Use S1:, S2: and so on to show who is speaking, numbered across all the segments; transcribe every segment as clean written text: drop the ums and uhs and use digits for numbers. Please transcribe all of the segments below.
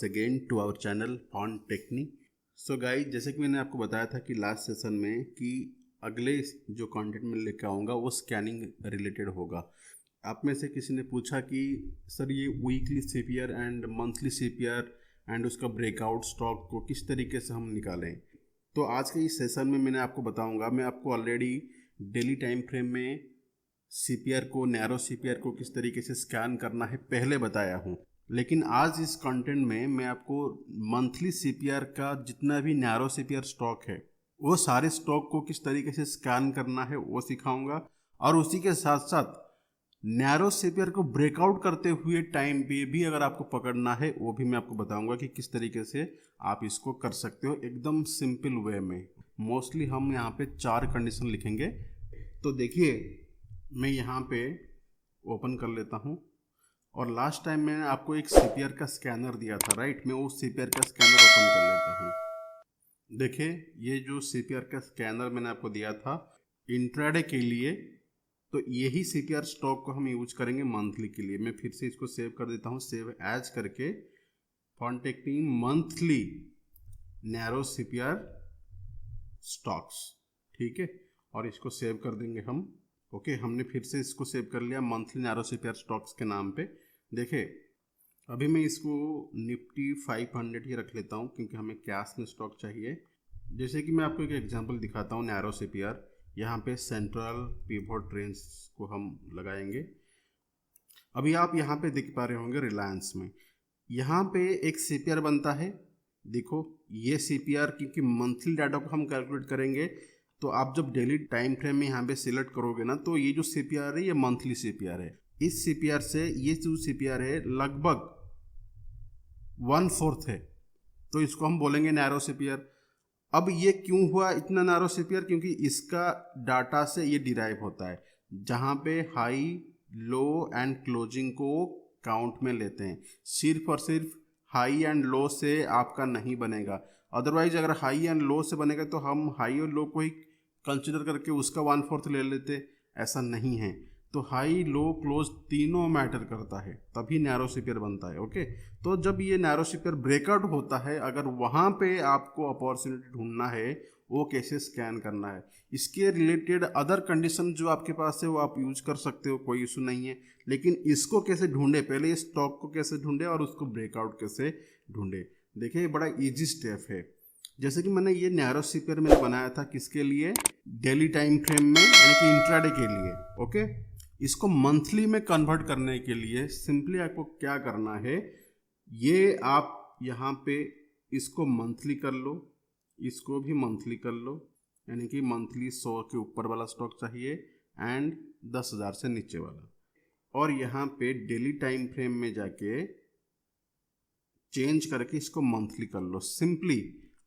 S1: once again to our channel on Techni। So guys, जैसे कि मैंने आपको बताया था कि लास्ट सेशन में कि अगले जो कंटेंट मैं लेकर आऊँगा वो स्कैनिंग रिलेटेड होगा। आप में से किसी ने पूछा कि सर ये weekly CPR and monthly CPR and उसका ब्रेकआउट स्टॉक को किस तरीके से हम निकालें। तो आज के इस सेशन में मैंने आपको बताऊंगा। मैं आपको ऑलरेडी डेली टाइम फ्रेम में सीपीआर को, नैरो सीपीआर को किस तरीके से स्कैन करना है पहले बताया हूँ, लेकिन आज इस कंटेंट में मैं आपको मंथली सीपीआर का जितना भी नैरो सीपीआर स्टॉक है वो सारे स्टॉक को किस तरीके से स्कैन करना है वो सिखाऊंगा। और उसी के साथ साथ नैरो सीपीआर को ब्रेकआउट करते हुए टाइम पे भी अगर आपको पकड़ना है वो भी मैं आपको बताऊंगा कि किस तरीके से आप इसको कर सकते हो एकदम सिंपल वे में। मोस्टली हम यहाँ पे 4 कंडीशन लिखेंगे। तो देखिए, मैं यहाँ पे ओपन कर लेता हूँ और लास्ट टाइम मैंने आपको एक सीपीआर का स्कैनर दिया था, राइट। मैं वो सीपीआर का स्कैनर ओपन कर लेता हूँ। देखिए, ये जो सीपीआर का स्कैनर मैंने आपको दिया था इंट्राडे के लिए, तो यही सीपीआर स्टॉक को हम यूज करेंगे मंथली के लिए। मैं फिर से इसको सेव कर देता हूँ, सेव एज करके टेक्नी मंथली नैरो सीपीआर स्टॉक्स, ठीक है। और इसको सेव कर देंगे हम। ओके, हमने फिर से इसको सेव कर लिया मंथली नैरो सीपीआर स्टॉक्स के नाम पे। देखिए, अभी मैं इसको निफ्टी 500 ही रख लेता हूँ क्योंकि हमें कैश में स्टॉक चाहिए। जैसे कि मैं आपको एक एग्जांपल दिखाता हूँ नैरो सीपीआर। यहाँ पे सेंट्रल पिवोट रेंज को हम लगाएंगे। अभी आप यहाँ पे देख पा रहे होंगे रिलायंस में यहाँ पे एक सीपीआर बनता है। देखो, ये सीपीआर क्योंकि मंथली डाटा को हम कैलकुलेट करेंगे, तो आप जब डेली टाइम फ्रेम में यहाँ पे सिलेक्ट करोगे ना, तो ये जो सीपीआर है ये मंथली सीपीआर है। इस सीपीआर से ये जो सीपीआर है लगभग 1/4 है, तो इसको हम बोलेंगे नैरो सीपीआर। अब ये क्यों हुआ इतना नैरो सीपीआर? क्योंकि इसका डाटा से ये डिराइव होता है, जहाँ पे हाई, लो एंड क्लोजिंग को काउंट में लेते हैं। सिर्फ और सिर्फ हाई एंड लो से आपका नहीं बनेगा। अदरवाइज अगर हाई एंड लो से बनेगा तो हम हाई और लो को ही कंसिडर करके उसका 1/4 ले लेते, ऐसा नहीं है। तो हाई, लो, क्लोज तीनों मैटर करता है, तभी नैरो सीपीआर बनता है। ओके, तो जब ये नैरो सीपीआर ब्रेकआउट होता है, अगर वहाँ पे आपको अपॉर्चुनिटी ढूंढना है वो कैसे स्कैन करना है, इसके रिलेटेड अदर कंडीशन जो आपके पास है वो आप यूज कर सकते हो, कोई इशू नहीं है। लेकिन इसको कैसे ढूंढे, पहले इस स्टॉक को कैसे ढूंढे और उसको ब्रेकआउट कैसे ढूंढे। देखिए, बड़ा इजी स्टेप है। जैसे कि मैंने ये नैरो सीपीआर मैंने बनाया था किसके लिए, डेली टाइम फ्रेम में, यानी कि इंट्राडे के लिए। ओके, इसको मंथली में कन्वर्ट करने के लिए सिंपली आपको क्या करना है, ये आप यहाँ पे इसको मंथली कर लो, इसको भी मंथली कर लो, यानी कि मंथली 100 के ऊपर वाला स्टॉक चाहिए एंड 10,000 से नीचे वाला। और यहाँ पे डेली टाइम फ्रेम में जाके चेंज करके इसको मंथली कर लो सिंपली।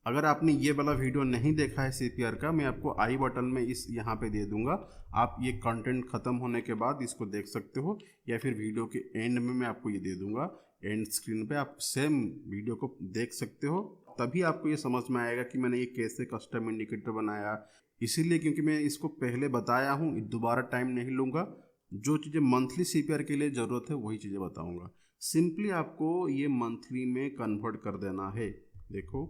S1: अगर आपने ये वाला वीडियो नहीं देखा है सीपीआर का, मैं आपको आई बटन में इस यहाँ पे दे दूंगा। आप ये कंटेंट खत्म होने के बाद इसको देख सकते हो, या फिर वीडियो के एंड में मैं आपको ये दे दूंगा। एंड स्क्रीन पे आप सेम वीडियो को देख सकते हो, तभी आपको ये समझ में आएगा कि मैंने ये कैसे कस्टम इंडिकेटर बनाया। इसीलिए क्योंकि मैं इसको पहले बताया हूँ, दोबारा टाइम नहीं लूँगा। जो चीज़ें मंथली सीपीआर के लिए ज़रूरत है वही चीज़ें बताऊँगा। सिंपली आपको ये मंथली में कन्वर्ट कर देना है। देखो,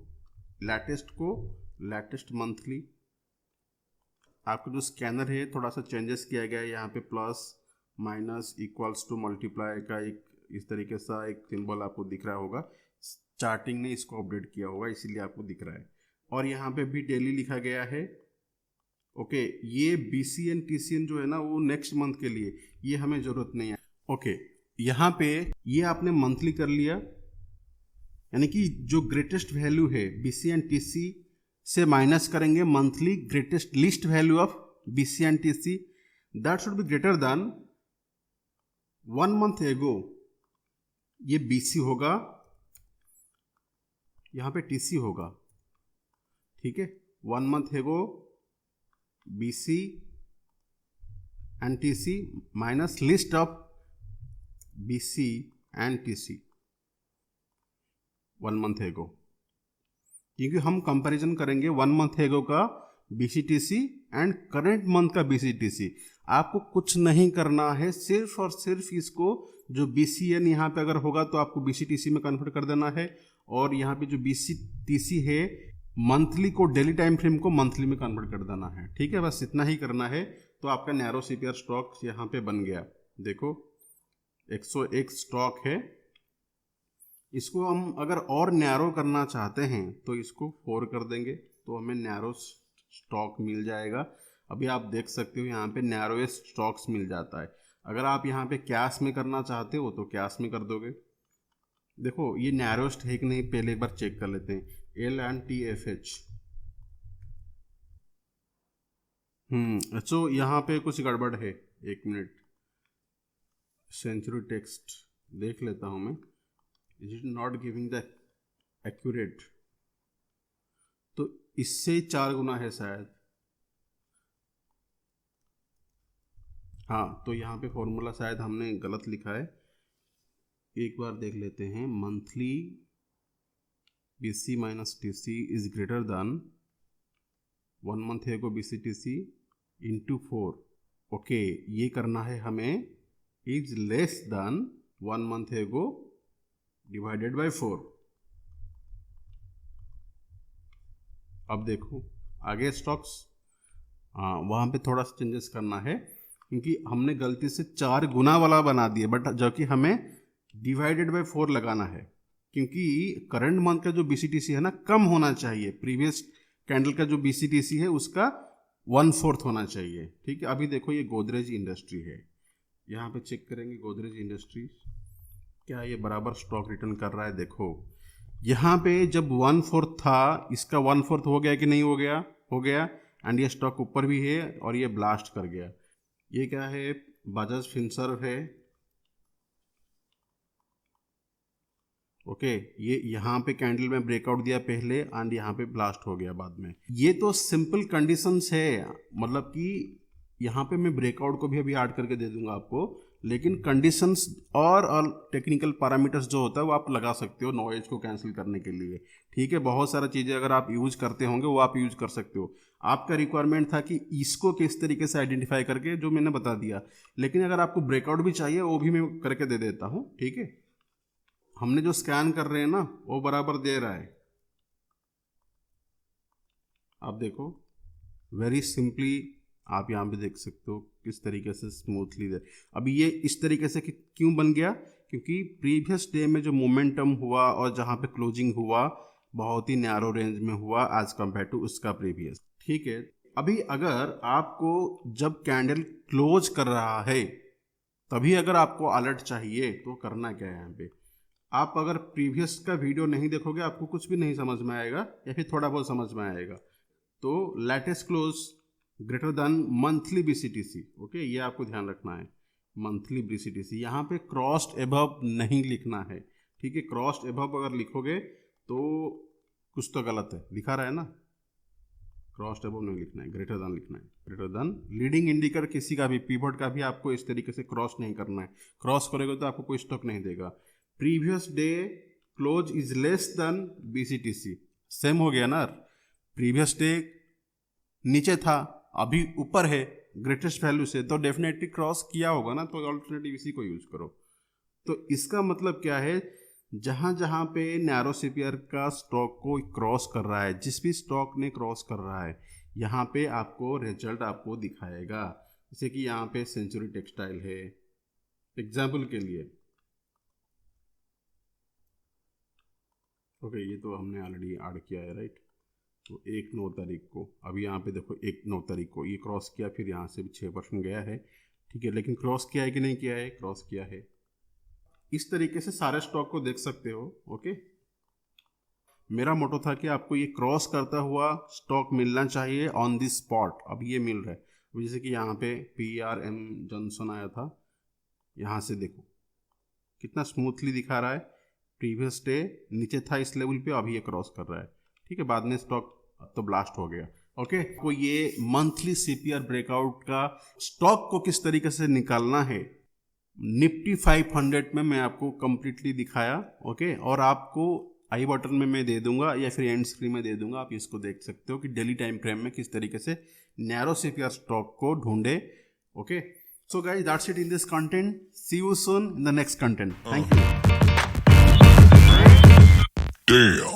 S1: लेटेस्ट को लेटेस्ट मंथली, आपका जो स्कैनर है थोड़ा सा चेंजेस किया गया है। यहाँ पे plus, minus, equals to, multiply का एक इस तरीके सा एक सिंबल आपको दिख रहा होगा। चार्टिंग ने इसको अपडेट किया होगा, इसीलिए आपको दिख रहा है। और यहाँ पे भी डेली लिखा गया है। ओके, ये बीसीएन टीसीएन जो है ना वो नेक्स्ट मंथ के लिए, ये हमें जरूरत नहीं है। ओके, यहाँ पे ये आपने मंथली कर लिया, यानी कि जो ग्रेटेस्ट वैल्यू है बीसी एंड टीसी से माइनस करेंगे monthly greatest least value of BC and TC, that should be greater than 1 month एगो। ये बीसी होगा, यहाँ पे टीसी होगा, ठीक है। 1 मंथ एगो BC and TC minus list of BC and TC 1 month एगो, क्योंकि हम कंपैरिजन करेंगे 1 मंथ एगो का बीसीटीसी एंड करंट मंथ का बीसीटीसी। आपको कुछ नहीं करना है, सिर्फ और सिर्फ इसको जो बीसीएन यहाँ पे अगर होगा तो आपको बीसीटीसी में कन्वर्ट कर देना है, और यहाँ पे जो BCTC है मंथली को डेली टाइम फ्रेम को मंथली में कन्वर्ट कर देना है। ठीक है, बस इतना ही करना है तो आपका नैरो CPR स्टॉक यहाँ पे बन गया। देखो 101 स्टॉक है, इसको हम अगर और नैरो करना चाहते हैं तो इसको 4 कर देंगे तो हमें नैरो स्टॉक मिल जाएगा। अभी आप देख सकते हो यहाँ पे नैरोएस्ट स्टॉक्स मिल जाता है। अगर आप यहाँ पे कैश में करना चाहते हो तो कैश में कर दोगे। देखो ये नैरोएस्ट है कि नहीं पहले एक बार चेक कर लेते हैं। LNTFH तो यहाँ पे कुछ गड़बड़ है, एक मिनट, सेंचुरी टेक्स्ट देख लेता हूँ मैं। Is it not giving the accurate, तो इससे 4 गुना है शायद। हाँ, तो यहाँ पे फॉर्मूला शायद हमने गलत लिखा है, एक बार देख लेते हैं। Monthly BC minus TC is greater than 1 month है को BCTC इंटू 4। ओके, ये करना है हमें इज लेस दैन 1 मंथ है को डिवाइडेड बाय 4। अब देखो आगे स्टॉक्स, हाँ वहाँ पे थोड़ा सा चेंजेस करना है क्योंकि हमने गलती से 4 गुना वाला बना दिया, बट जो कि हमें डिवाइडेड बाय 4 लगाना है क्योंकि करंट मंथ का जो BCTC है ना कम होना चाहिए। प्रीवियस कैंडल का जो BCTC है उसका 1/4 होना चाहिए। ठीक है, अभी देखो ये गोदरेज इंडस्ट्री है, यहाँ पे चेक करेंगे गोदरेज इंडस्ट्री क्या ये बराबर स्टॉक रिटर्न कर रहा है। देखो यहाँ पे जब 1/4 था, इसका 1/4 हो गया कि नहीं हो गया, हो गया। एंड ये स्टॉक ऊपर भी है और ये ब्लास्ट कर गया। ये क्या है, बजाज फिनसर्व है। ओके, ये यहाँ पे कैंडल में ब्रेकआउट दिया पहले एंड यहाँ पे ब्लास्ट हो गया बाद में। ये तो सिंपल कंडीशंस है, मतलब कि यहाँ पे मैं ब्रेकआउट को भी अभी ऐड करके दे दूंगा आपको, लेकिन कंडीशंस और टेक्निकल पैरामीटर्स जो होता है वो आप लगा सकते हो नॉइज को कैंसिल करने के लिए। ठीक है, बहुत सारा चीज़ें अगर आप यूज करते होंगे वो आप यूज कर सकते हो। आपका रिक्वायरमेंट था कि इसको किस तरीके से आइडेंटिफाई करके, जो मैंने बता दिया, लेकिन अगर आपको ब्रेकआउट भी चाहिए वो भी मैं करके दे देता हूँ। ठीक है, हमने जो स्कैन कर रहे हैं ना वो बराबर दे रहा है। आप देखो वेरी सिंपली आप यहाँ पे देख सकते हो किस तरीके से स्मूथली दे। अभी ये इस तरीके से क्यों बन गया, क्योंकि प्रीवियस डे में जो मोमेंटम हुआ और जहाँ पे क्लोजिंग हुआ बहुत ही नैरो रेंज में हुआ एज कम्पेयर टू उसका प्रीवियस। ठीक है, अभी अगर आपको जब कैंडल क्लोज कर रहा है तभी अगर आपको अलर्ट चाहिए तो करना क्या है यहाँ पे, आप अगर प्रीवियस का वीडियो नहीं देखोगे आपको कुछ भी नहीं समझ में आएगा या फिर थोड़ा बहुत समझ में आएगा। तो latest close greater than monthly BCTC। Okay, ये आपको ध्यान रखना है, मंथली BCTC। यहाँ पे क्रॉस्ड एबव नहीं लिखना है। ठीक है, क्रॉस्ड एबव अगर लिखोगे तो कुछ तो गलत है, दिखा रहा है ना, क्रॉस्ड एबव नहीं लिखना है, ग्रेटर देन लिखना है। ग्रेटर देन लीडिंग इंडिकेटर किसी का भी, पिवट का भी आपको इस तरीके से क्रॉस नहीं करना है। क्रॉस करोगे तो आपको कोई स्टॉक नहीं देगा। Previous day close is less than BCTC, same हो गया ना। प्रीवियस डे नीचे था, अभी ऊपर है ग्रेटेस्ट वैल्यू से, तो डेफिनेटली क्रॉस किया होगा ना, तो ऑल्टरनेटिव इसी को यूज करो। तो इसका मतलब क्या है, जहां जहां पे नैरो CPR का स्टॉक को क्रॉस कर रहा है, जिस भी स्टॉक ने क्रॉस कर रहा है, यहाँ पे आपको रिजल्ट आपको दिखाएगा। जैसे कि यहाँ पे सेंचुरी टेक्सटाइल है एग्जाम्पल के लिए। ओके, ये तो हमने ऑलरेडी ऐड किया है, राइट। तो 1/9 तारीख को, अभी यहाँ पे देखो 1/9 तारीख को ये क्रॉस किया, फिर यहाँ से भी 6% गया है। ठीक है, लेकिन क्रॉस किया है कि नहीं किया है, क्रॉस किया है। इस तरीके से सारे स्टॉक को देख सकते हो। ओके, मेरा मोटो था कि आपको ये क्रॉस करता हुआ स्टॉक मिलना चाहिए ऑन द स्पॉट। अब ये मिल रहा है, जैसे कि यहाँ पे PRM जॉनसन आया था, यहाँ से देखो कितना स्मूथली दिखा रहा है। प्रीवियस डे नीचे था इस लेवल पे, अभी ये क्रॉस कर रहा है। ठीक है, बाद में स्टॉक तो ब्लास्ट हो गया। ओके, को ये मंथली CPR ब्रेकआउट का स्टॉक को किस तरीके से निकालना है निफ्टी 500 में मैं आपको कंप्लीटली दिखाया। ओके, और आपको आई बटन में मैं दे दूंगा या फिर एंड स्क्रीन में दे दूंगा, आप इसको देख सकते हो कि डेली टाइम फ्रेम में किस तरीके से नैरो CPR स्टॉक को ढूंढे। Okay, so guys that's it in this content. See you soon in the next content. Thank you.
S2: Damn.